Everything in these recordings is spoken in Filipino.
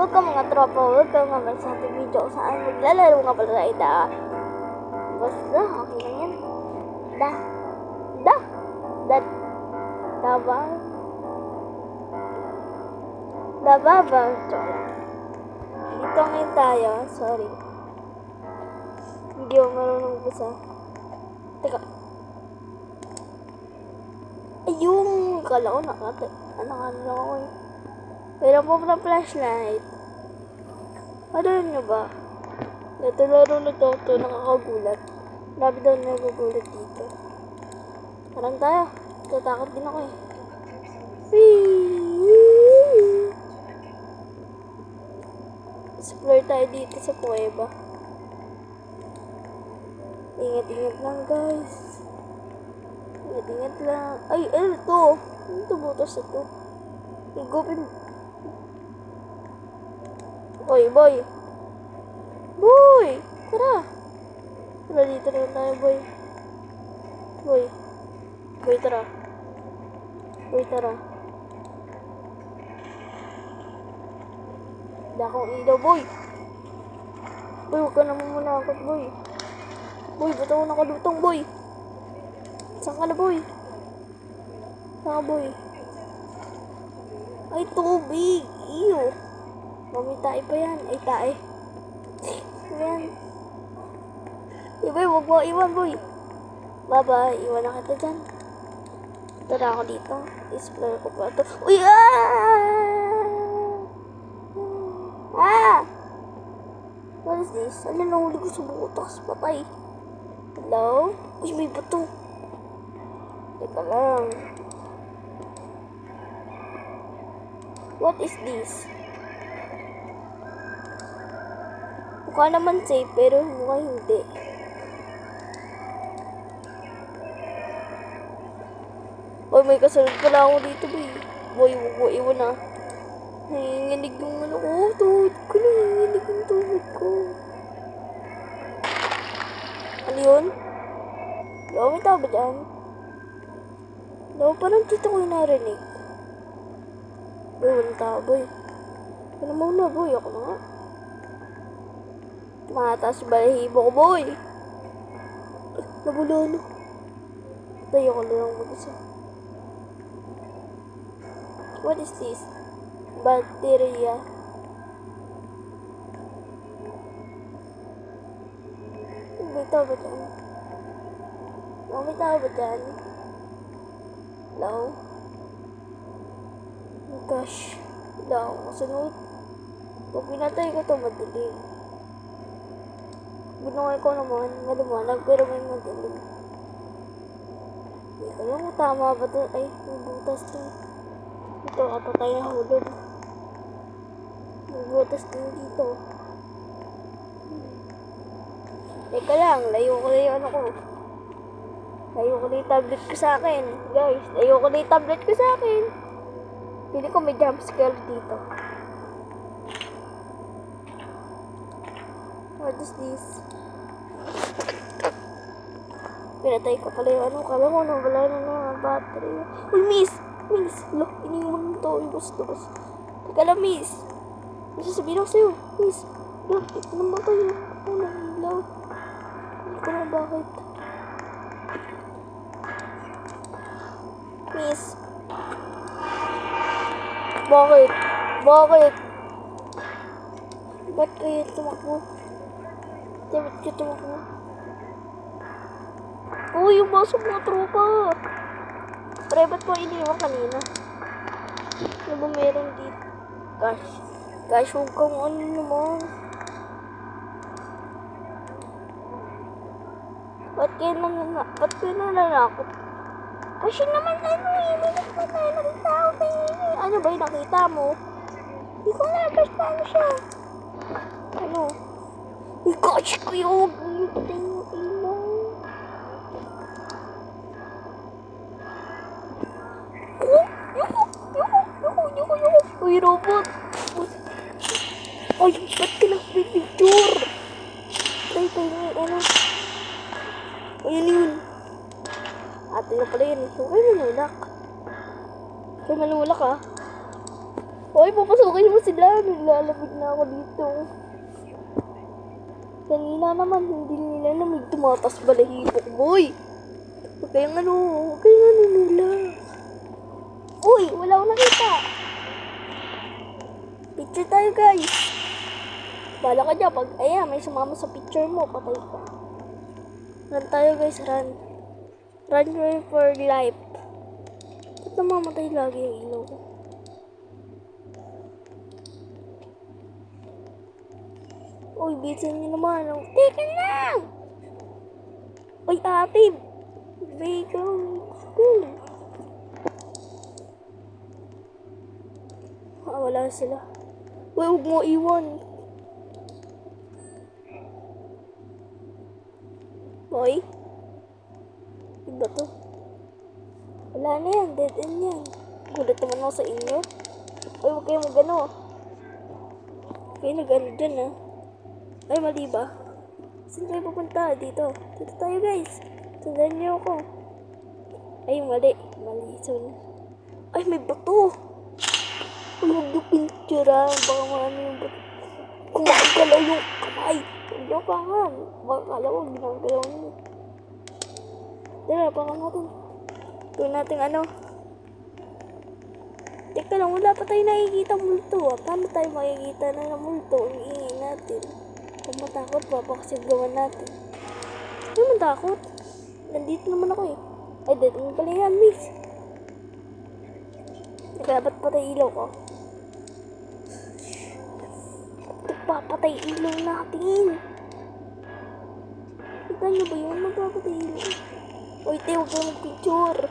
Welcome mga tropa, welcome nga pala sa ating video kung saan maglalaro nga pala tayo basta, okay lang yan. Dababa. Dito ngayon tayo, sorry. Hindi ako marunong basa. Teka. Ayun, kala ko nakano lang ako eh. Pero po na flashlight. Ano nyo ba? Ito laro na to nakakagulat. Marami daw nagagulat dito. Parang tayo. Tatakot din ako eh. Explore tayo dito sa kuweba. Ingat-ingat lang guys. Ingat-ingat lang. Ay, ito. Ito butas ito. Igupin. Boy. Tara. Tara dito na tayo, boy. Boy, tara. Hindi akong ilaw, boy. Boy, huwag ka naman manakot, boy. Boy, ba't ako nakalutang, boy? Saan ka na, boy? Boy? Ay, tubig. Iyo. Mami, tae pa yan. Ay, tae. Ayan. Boy, huwag mo iwan, boy. Bye-bye. Iwan na kita dyan. Tara ako dito. Explore ko pa ito. Uy! What is this? Ano nahuli ko sa butas? Patay. Hello? Uy, may bato. Teka lang. What is this? Mukha naman safe, pero mukha hindi. Boy, may kasunod pala ako dito, boy. Boy, huwag mo iwan na. Nanginginig yung ano ko. Tuhod ko na. Nanginginig yung tuhod ko. Ano yun? Hello, may tao ba dyan? Hello, parang dito ko yung narinig. Boy, walang tao, boy. Ano muna, boy? Ako na nga. Tumataas yung balahibo ko, boy. Nabula, ano? Tayo ko lang mag-isa. What is this? Bacteria. May tao ba dyan? May tao ba dyan? Hello? Oh gosh. Wala akong kasunod. Pag pinatay ko ito, madilim. Binungay ko naman, maliwanag, pero may madilim. Hindi ko lang tama ba ito? Ay, may butas din. Ito, patay na hulog. May butas din dito. Teka lang, layo ko na yung ano ko. Layo ko na yung tablet ko sa akin. Guys, layo ko na yung tablet ko sa akin. Pili ko may jump scare dito. What is this? Pinatay ko pala yung ano. Kala ko na wala na battery. Uy, miss! Lo, iniwan mo to. Ibus. Teka lang, miss. May sasabihin ako sa'yo. Miss. Lo, namatay yun. Ano na, ilaw. Hindi ko na bakit. Miss. Bakit? Ba't kayo tumakbo? Ba't kayo tumakbo? Uy, yung baso mga tropa. Pre, ba't ko iniwan kanina? Ano ba meron dito? Gosh, huwag kang ano naman. Ba't kayo nananakot? Kasi naman ano eh, may nakita ng tao eh. Ano ba yung nakita mo? Hindi ko nabas paano siya. Ano? Gosh, kuya, huwag yung patay yung ilaw. Yuko. Uy, robot. Ay, ba't ka nag-picture? Try ano. Ayun yun. Ate na pala yun. Huwag kayo manulak. Huwag kayo manulak ah. Hoy, papasukin mo sila. Naglalamig na ako dito. Kanina naman, hindi nila lamig. Tumatas balahibok, boy. Huwag kayong nila. Uy, wala akong nakita. Picture tayo, guys. Bala ka dyan. Pag, ayan, may sumama sa picture mo. Patay ka. Run tayo, guys. Run. Run for life. Ba't namamatay lagi yung ilaw ko? Uy, bitin niyo naman. Teka lang! Uy, ate! Bacon. Wala sila. Uy, huwag mo iwan. Boy? Iba to. Wala na yan. Dead end yan. Gulat naman ako sa inyo. Uy, huwag kayong magano. Kayo nag-ano dyan, ah. Ay, mali ba? Saan tayo pupunta? Dito. Dito tayo, guys. Sundan niyo ako. Ay, mali. Mali. Ay, may bato. Uy, huwag yung picture, ah. Baka maano yung bato. Kung makagalaw yung kamay. Huwag yung pangan. Baka kala ko, ginagalaw niyo. Tara, pangan natin. Tuwin natin ano. Teka lang, wala pa tayo nakikita multo, ah. Paano tayo makikita na ng multo? Ang ingay natin. Kung matakot pa, pakasigawan natin. Hindi naman takot. Nandito naman ako eh. Ay, dito naman pala yan, miss. Nagkabat patay ilaw ko. Nagpapatay ilaw natin. Kita nyo ba yun? Magpapatay ilaw. Uy, te, huwag kayo mag-picture.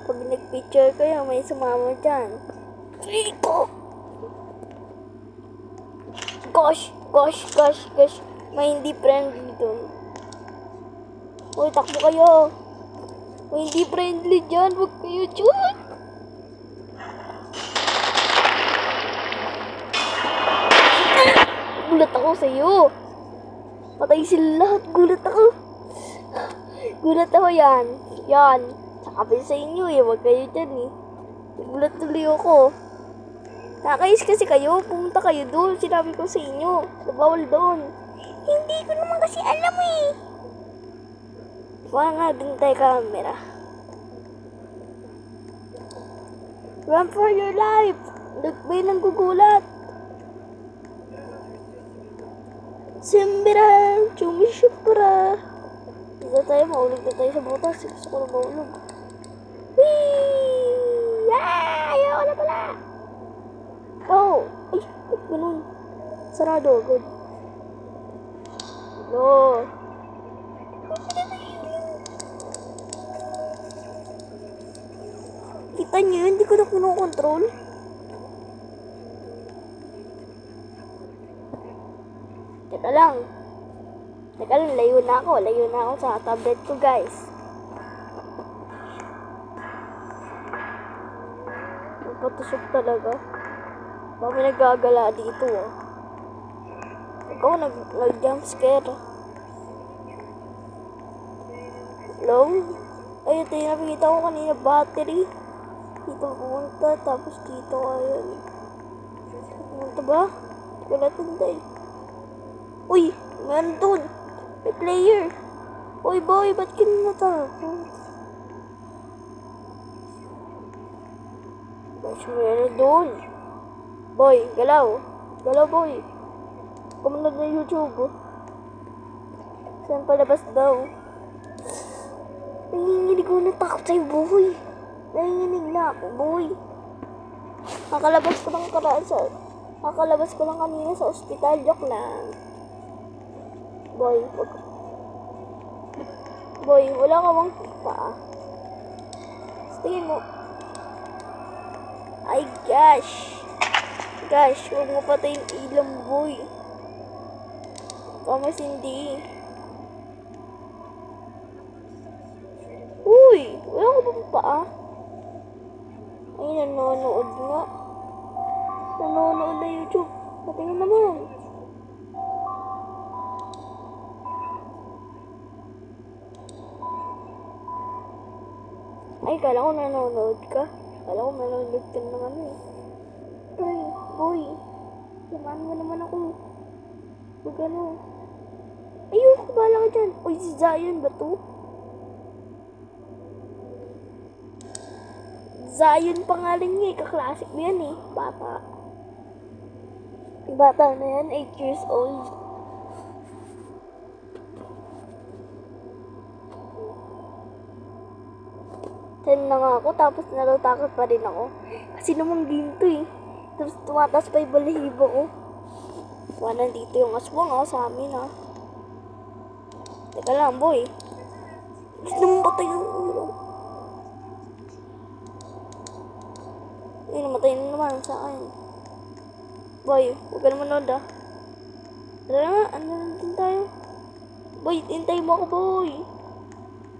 Pag nag-picture kayo, may sumama dyan. Rico! Gosh! May hindi friendly doon. Uy, takbo kayo. May hindi friendly dyan. Huwag kayo dyan. Gulat ako sa'yo. Patay sila lahat. Gulat ako yan. Yan. Sabi sa inyo eh. Huwag kayo dyan eh. Gulat tuloy ako. Nakakais kasi kayo, pumunta kayo doon. Sinabi ko sa inyo, bawal doon. Hindi ko naman kasi alam eh. Wala nga din tayo camera. Run for your life. Nagbay ng gugulat. Simbira, chumisipra. Hindi tayo, maulog na tayo sa butas. Gusto ko na maulog. Whee! Ayaw na pala. Oh! Ay! Ba't ganun? Sarado agad. No! Kita niyo yun? Hindi ko na kinokontrol. Teka lang, layo na ako sa tablet ko, guys. Nagpatusok talaga. Baka may nagagala dito, oh. Ikaw, nag-jump scare. Hello? Ay, ito yung nakikita ko kanina, battery. Dito pumunta, tapos dito, ayun. Pumunta ba? Hindi ko natanda. Uy, meron doon. May player. Uy, boy, ba't ka natakot? Mas meron doon. Boy, galaw. Galaw, boy. Kumunod na YouTube. Saan palabas daw? Nanginginig ko na takot sa'yo, boy. Nanginginig na ako, boy. Nakalabas ko lang kanina sa ospital. Joke lang. Boy, boy, wala ka bang paa? Tingin mo. Ay, gosh. Gosh, huwag mo patayin ilang, boy. Kamas hindi. Uy, wala ka bang paa? Ay, nanonood nga. Nanonood na YouTube. Patingin naman. Ay, kala ko nanonood ka. Kala ko nanonood ka naman eh. boy. Samahan mo naman ako. Huwag ano. Ayoko, bahala ka dyan. Uy, si Zion ba to? Zion pangalan niya eh. Kaklasik mo yan eh. Bata. Bata na yan, 8 years old. Ten na nga ako, tapos natatakot pa rin ako. Kasi naman ginto eh. Tapos tumatas pa yung balahibo ko. Nandito yung aswang sa amin Teka lang boy. Gusto naman patay yung ulo. Namatay na naman sa akin. Boy, huwag ka naman nood Tara nga, ano natin tayo? Boy, hintay mo ako boy.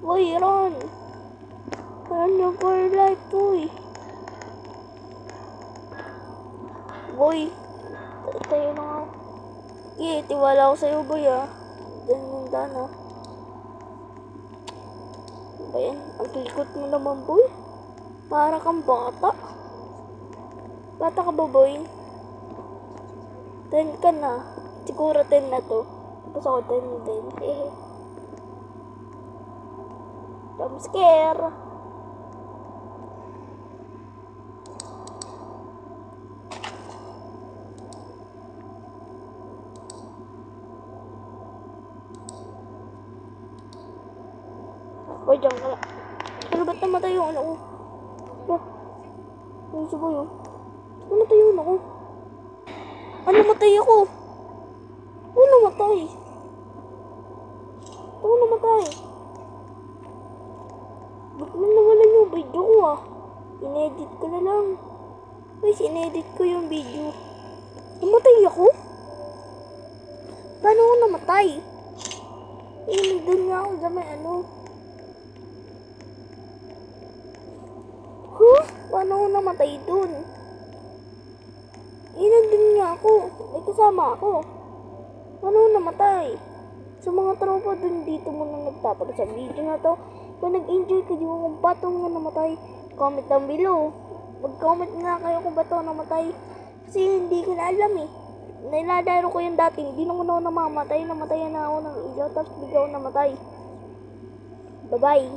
Boy, run. Run for your life, boy. Boy, tayo na nga. Tiwala ako sa'yo, boy, Diyan yung daan, Ba yan? Ang likot mo naman, boy. Para kang bata. Bata ka ba, boy? 10 ka na. Siguro 10 na to. Tapos ako 10 din. I'm scared. Boy, dyan ka lang. Ano ba't namatay yung ano ko? Yung si boy, namatay yung ano ko? Ano namatay ako? Ano namatay? Ano namatay? Ba't na nawalan yung video ko Inedit ko na lang. Guys, inedit ko yung video. Namatay ako? Paano ako namatay? Nandun nga ako sa may ano. Paano ako namatay dun? Nandun nga ako. May kasama ako. Paano ako namatay? Sa mga tropa dun dito muna nagtatapos sa video na to. Kung nag-enjoy kayo kung ba't ako namatay, comment down below. Mag-comment nga kayo kung ba't ako namatay. Kasi hindi ko na alam Nilalaro ko yung dati. Hindi naman ako namamatay. Namatayan na ako ng ilaw. Tapos bigla ako namatay. Bye-bye.